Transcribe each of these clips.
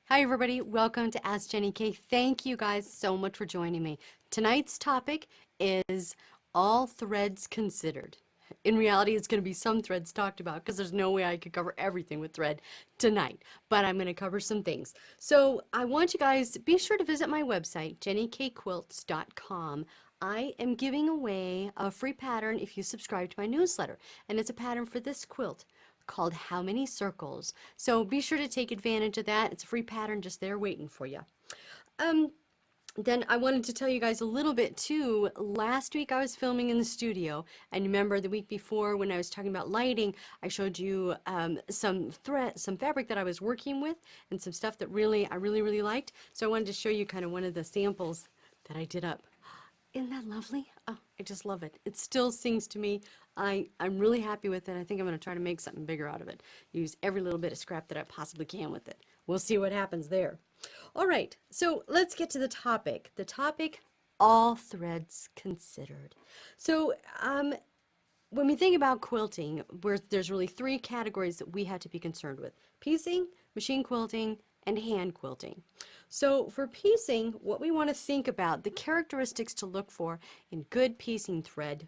Hi everybody, welcome to Ask Jenny K. Thank you guys so much for joining me. Tonight's topic is all threads considered. In reality, it's going to be some threads talked about because there's no way I could cover everything with thread tonight, but I'm going to cover some things. So I want you guys to be sure to visit my website, jennykquilts.com. I am giving away a free pattern if you subscribe to my newsletter, and it's a pattern for this quilt called How Many Circles. So be sure to take advantage of that. It's a free pattern just there waiting for you. Um, then I wanted to tell you guys a little bit too. Last week I was filming in the studio, and remember the week before when I was talking about lighting, I showed you some fabric that I was working with, and some stuff that I really liked. So I wanted to show you kind of one of the samples that I did up. Isn't that lovely? Oh, I just love it. It still sings to me. I'm really happy with it. I think I'm going to try to make something bigger out of it. Use every little bit of scrap that I possibly can with it. We'll see what happens there. All right, so let's get to the topic. The topic, all threads considered. So when we think about quilting, there's really three categories that we have to be concerned with: piecing, machine quilting, and hand quilting. So for piecing, what we want to think about, the characteristics to look for in good piecing thread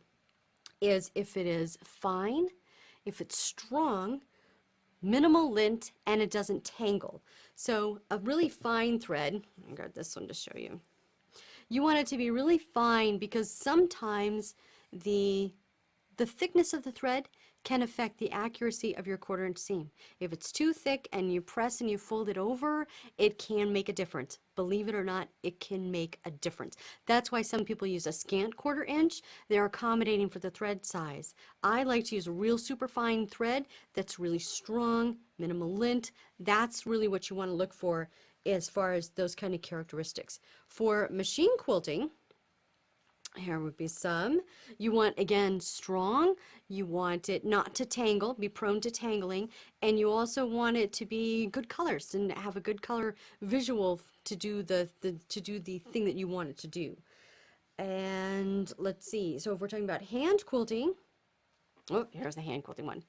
is if it is fine, if it's strong, minimal lint, and it doesn't tangle. So a really fine thread, I got this one to show you. You want it to be really fine because sometimes the thickness of the thread can affect the accuracy of your 1/4 inch seam. If it's too thick and you press and you fold it over, it can make a difference. Believe it or not, it can make a difference. That's why some people use a scant 1/4 inch. They're accommodating for the thread size. I like to use a real super fine thread that's really strong, minimal lint. That's really what you want to look for as far as those kind of characteristics. For machine quilting, here would be some. You want, again, strong. You want it not to tangle, be prone to tangling, and you also want it to be good colors and have a good color visual to do the thing that you want it to do. And let's see. So if we're talking about hand quilting, oh, here's the hand quilting one.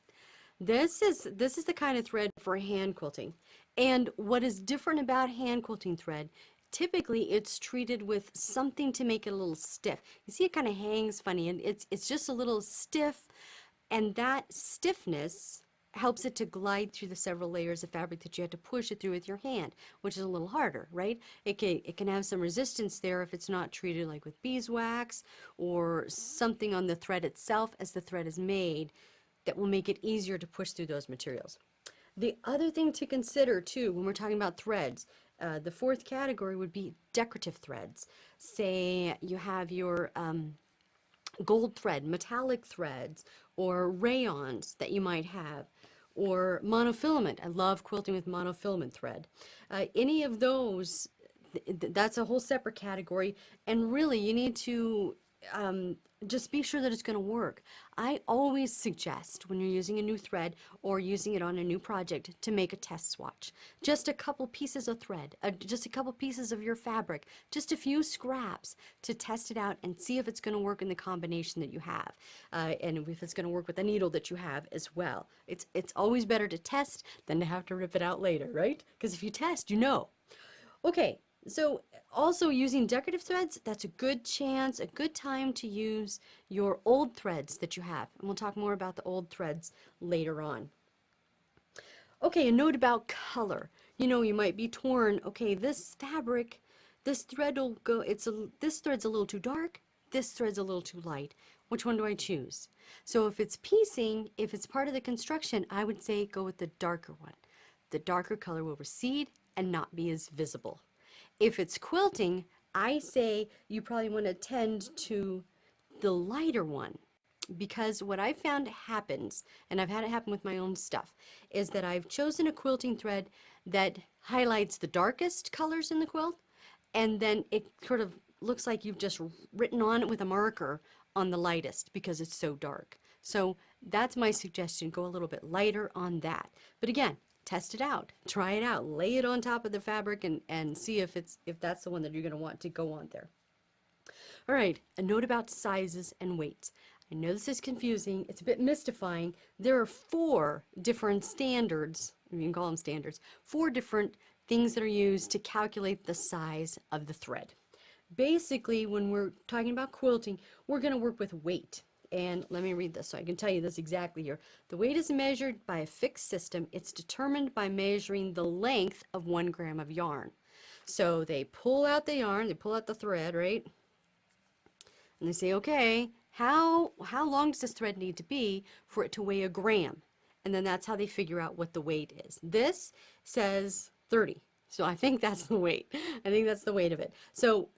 This is the kind of thread for hand quilting. And what is different about hand quilting thread, typically it's treated with something to make it a little stiff. You see it kind of hangs funny, and it's just a little stiff, and that stiffness helps it to glide through the several layers of fabric that you have to push it through with your hand, which is a little harder, right? It can have some resistance there if it's not treated like with beeswax or something on the thread itself as the thread is made that will make it easier to push through those materials. The other thing to consider too when we're talking about threads, the fourth category would be decorative threads. Say you have your gold thread, metallic threads, or rayons that you might have, or monofilament. I love quilting with monofilament thread. Any of those, that's a whole separate category, and really you need to just be sure that it's going to work. I always suggest when you're using a new thread or using it on a new project to make a test swatch. Just a couple pieces of thread, just a couple pieces of your fabric, just a few scraps to test it out and see if it's going to work in the combination that you have, and if it's going to work with the needle that you have as well. It's always better to test than to have to rip it out later, right? Because if you test, you know. Okay, so also using decorative threads, that's a good chance, a good time to use your old threads that you have. And we'll talk more about the old threads later on. Okay, a note about color. You know, you might be torn. Okay, this fabric, this thread will go, this thread's a little too dark, this thread's a little too light. Which one do I choose? So if it's piecing, if it's part of the construction, I would say go with the darker one. The darker color will recede and not be as visible. If it's quilting, I say you probably want to tend to the lighter one, because what I found happens, and I've had it happen with my own stuff, is that I've chosen a quilting thread that highlights the darkest colors in the quilt, and then it sort of looks like you've just written on it with a marker on the lightest because it's so dark. So that's my suggestion, go a little bit lighter on that. But again, test it out, try it out, lay it on top of the fabric and see if that's the one that you're going to want to go on there. All right, a note about sizes and weights. I know this is confusing, it's a bit mystifying. There are 4 different standards, you can call them standards, 4 different things that are used to calculate the size of the thread. Basically, when we're talking about quilting, we're going to work with weight. And let me read this so I can tell you this exactly here. The weight is measured by a fixed system. It's determined by measuring the length of 1 gram of yarn. So they pull out the yarn, they pull out the thread, right? And they say, okay, how long does this thread need to be for it to weigh a gram? And then that's how they figure out what the weight is. This says 30. So I think that's the weight. I think that's the weight of it. So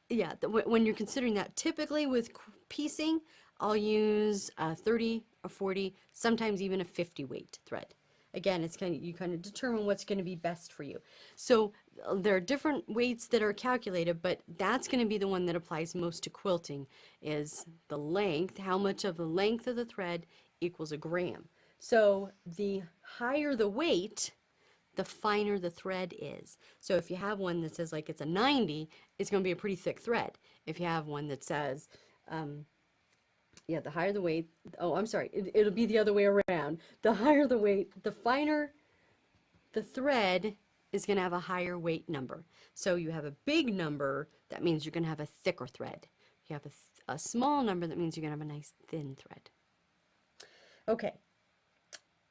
yeah, when you're considering that, typically with piecing, I'll use a 30, a 40, sometimes even a 50 weight thread. Again, it's you kind of determine what's going to be best for you. So there are different weights that are calculated, but that's going to be the one that applies most to quilting, is the length. How much of the length of the thread equals a gram. So the higher the weight, the finer the thread is. So if you have one that says like it's a 90, it's going to be a pretty thick thread. If you have one that says, yeah, the higher the weight, oh, I'm sorry, it'll be the other way around. The higher the weight, the finer the thread is going to have a higher weight number. So you have a big number, that means you're going to have a thicker thread. You have a small number, that means you're going to have a nice thin thread. Okay.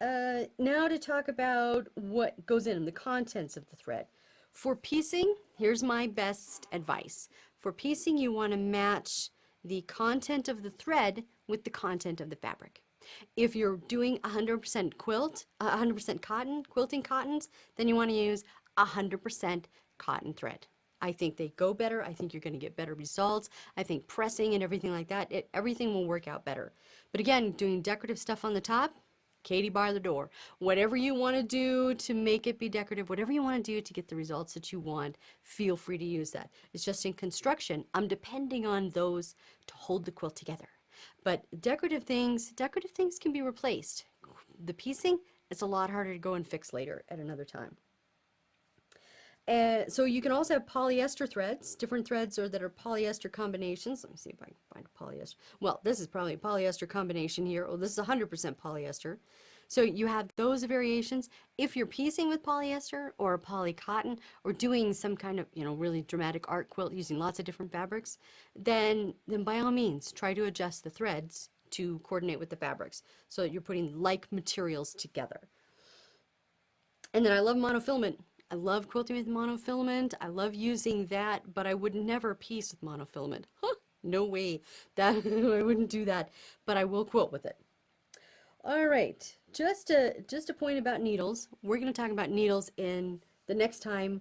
Now to talk about what goes in the contents of the thread. For piecing, here's my best advice. For piecing, you want to match the content of the thread with the content of the fabric. If you're doing 100% quilt, 100% cotton, quilting cottons, then you want to use 100% cotton thread. I think they go better. I think you're going to get better results. I think pressing and everything like that, everything will work out better. But again, doing decorative stuff on the top, Katie bar the door. Whatever you want to do to make it be decorative, whatever you want to do to get the results that you want, feel free to use that. It's just in construction, I'm depending on those to hold the quilt together. But decorative things can be replaced. The piecing, it's a lot harder to go and fix later at another time. So you can also have polyester threads, different threads or that are polyester combinations. Let me see if I can find a polyester. Well, this is probably a polyester combination here. Oh, this is 100% polyester. So you have those variations. If you're piecing with polyester or a poly cotton or doing some kind of, really dramatic art quilt using lots of different fabrics, then by all means, try to adjust the threads to coordinate with the fabrics so that you're putting like materials together. And then I love monofilament. I love quilting with monofilament. I love using that, but I would never piece with monofilament. Huh, no way. That I wouldn't do that, but I will quilt with it. All right, just a point about needles. We're going to talk about needles in the next time,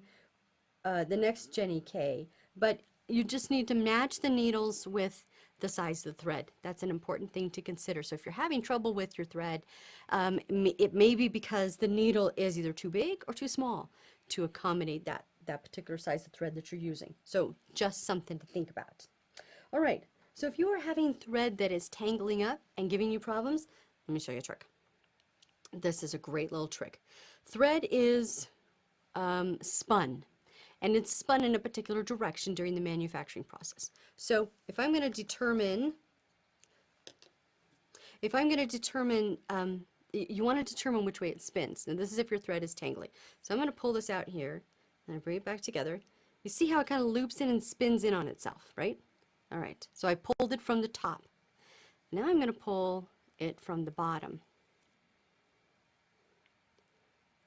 the next Jenny K, but you just need to match the needles with the size of the thread. That's an important thing to consider. So if you're having trouble with your thread, it may be because the needle is either too big or too small to accommodate that particular size of thread that you're using. So just something to think about. All right, so if you are having thread that is tangling up and giving you problems, let me show you a trick. This is a great little trick. Thread is spun, and it's spun in a particular direction during the manufacturing process. So if I'm going to determine, you want to determine which way it spins. Now this is if your thread is tangling. So I'm going to pull this out here, and I bring it back together. You see how it kind of loops in and spins in on itself, right? All right, so I pulled it from the top. Now I'm going to pull it from the bottom.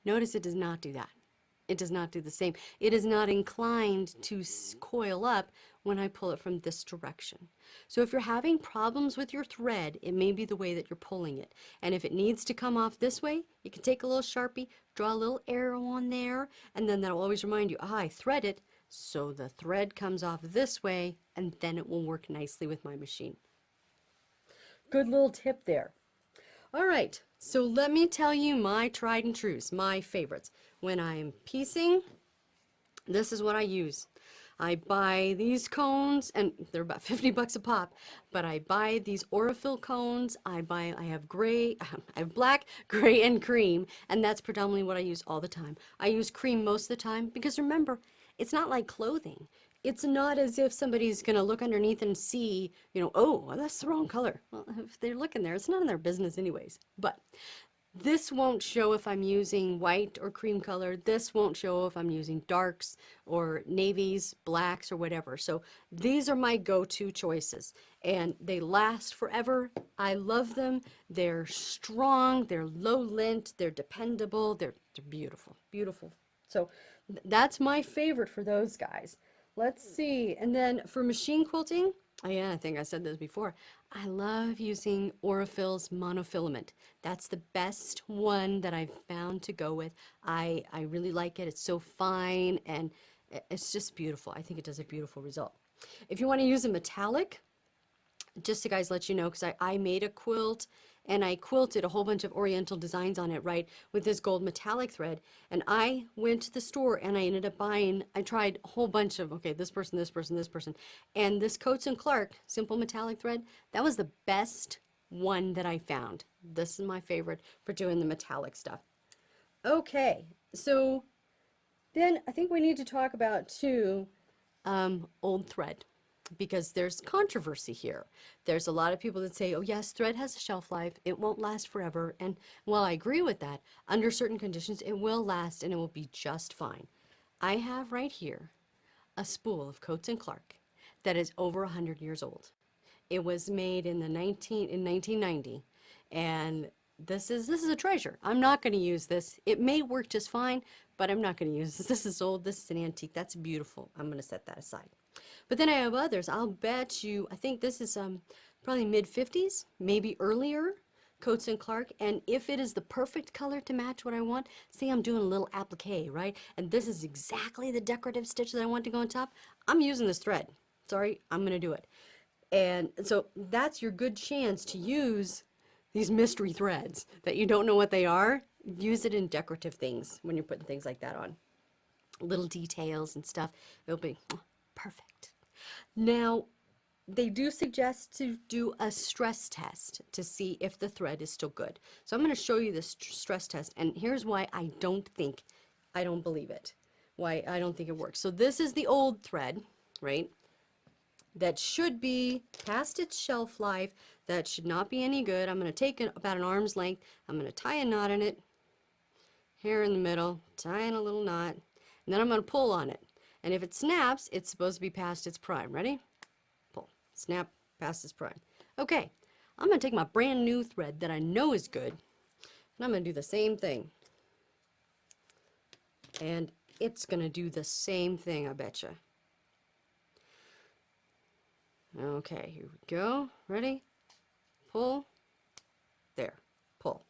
Notice it does not do that. It does not do the same. It is not inclined to coil up when I pull it from this direction. So if you're having problems with your thread, it may be the way that you're pulling it. And if it needs to come off this way, you can take a little Sharpie, draw a little arrow on there, and then that'll always remind you, I thread it, so the thread comes off this way, and then it will work nicely with my machine. Good little tip there. All right, so let me tell you my tried and trues, my favorites. When I'm piecing, this is what I use. I buy these cones, and they're about 50 bucks a pop, but I buy these Aurifil cones. I have gray, I have black, gray, and cream, and that's predominantly what I use all the time. I use cream most of the time because remember, it's not like clothing. It's not as if somebody's going to look underneath and see, oh, well, that's the wrong color. Well, if they're looking there, it's none of their business anyways. But This won't show if I'm using white or cream color. This won't show if I'm using darks or navies, blacks, or whatever. So these are my go-to choices, and they last forever. I love them. They're strong, they're low lint, they're dependable, they're beautiful, beautiful. So that's my favorite for those guys. Let's see. And then for machine quilting, oh yeah, I think I said this before. I love using Aurifil's monofilament. That's the best one that I've found to go with. I really like it. It's so fine and it's just beautiful. I think it does a beautiful result. If you want to use a metallic, just to guys let you know, because I made a quilt and I quilted a whole bunch of oriental designs on it, right, with this gold metallic thread. And I went to the store and I ended up buying, I tried a whole bunch of, okay, this person, this person, this person. And this Coates and Clark simple metallic thread, that was the best one that I found. This is my favorite for doing the metallic stuff. Okay, so then I think we need to talk about too, old thread, because there's controversy here. There's a lot of people that say, oh yes, thread has a shelf life, it won't last forever. And while I agree with that, under certain conditions it will last and it will be just fine. I have right here a spool of Coates and Clark that is over 100 years old. It was made in 1990, and this is a treasure. I'm not going to use this. It may work just fine, but I'm not going to use this. This is old. This is an antique. That's beautiful. I'm going to set that aside. But then I have others. I'll bet you, I think this is probably mid-50s, maybe earlier, Coates and Clark. And if it is the perfect color to match what I want, say I'm doing a little applique, right? And this is exactly the decorative stitch that I want to go on top, I'm using this thread. Sorry, I'm going to do it. And so that's your good chance to use these mystery threads that you don't know what they are. Use it in decorative things when you're putting things like that on. Little details and stuff. It'll be perfect. Now, they do suggest to do a stress test to see if the thread is still good. So I'm going to show you this stress test, and here's why I don't believe it. Why I don't think it works. So this is the old thread, right? That should be past its shelf life. That should not be any good. I'm going to take about an arm's length. I'm going to tie a knot in it here in the middle, tie in a little knot, and then I'm going to pull on it. And if it snaps, it's supposed to be past its prime. Ready? Pull. Snap, past its prime. Okay, I'm going to take my brand new thread that I know is good, and I'm going to do the same thing. And it's going to do the same thing, I betcha. Okay, here we go. Ready? Pull. There. Pull.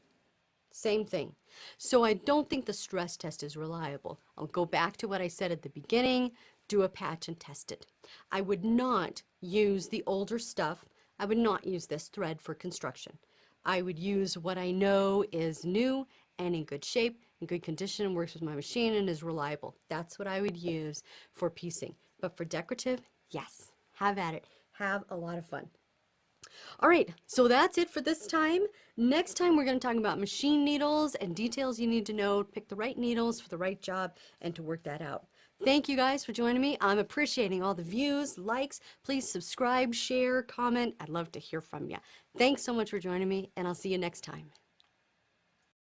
Same thing. So I don't think the stress test is reliable. I'll go back to what I said at the beginning. Do a patch and test it. I would not use the older stuff. I would not use this thread for construction. I would use what I know is new and in good shape, in good condition, and works with my machine and is reliable. That's what I would use for piecing. But for decorative, yes, have at it. Have a lot of fun. All right, so that's it for this time. Next time we're going to talk about machine needles and details you need to know, pick the right needles for the right job, and to work that out. Thank you guys for joining me. I'm appreciating all the views, likes. Please subscribe, share, comment. I'd love to hear from you. Thanks so much for joining me, and I'll see you next time.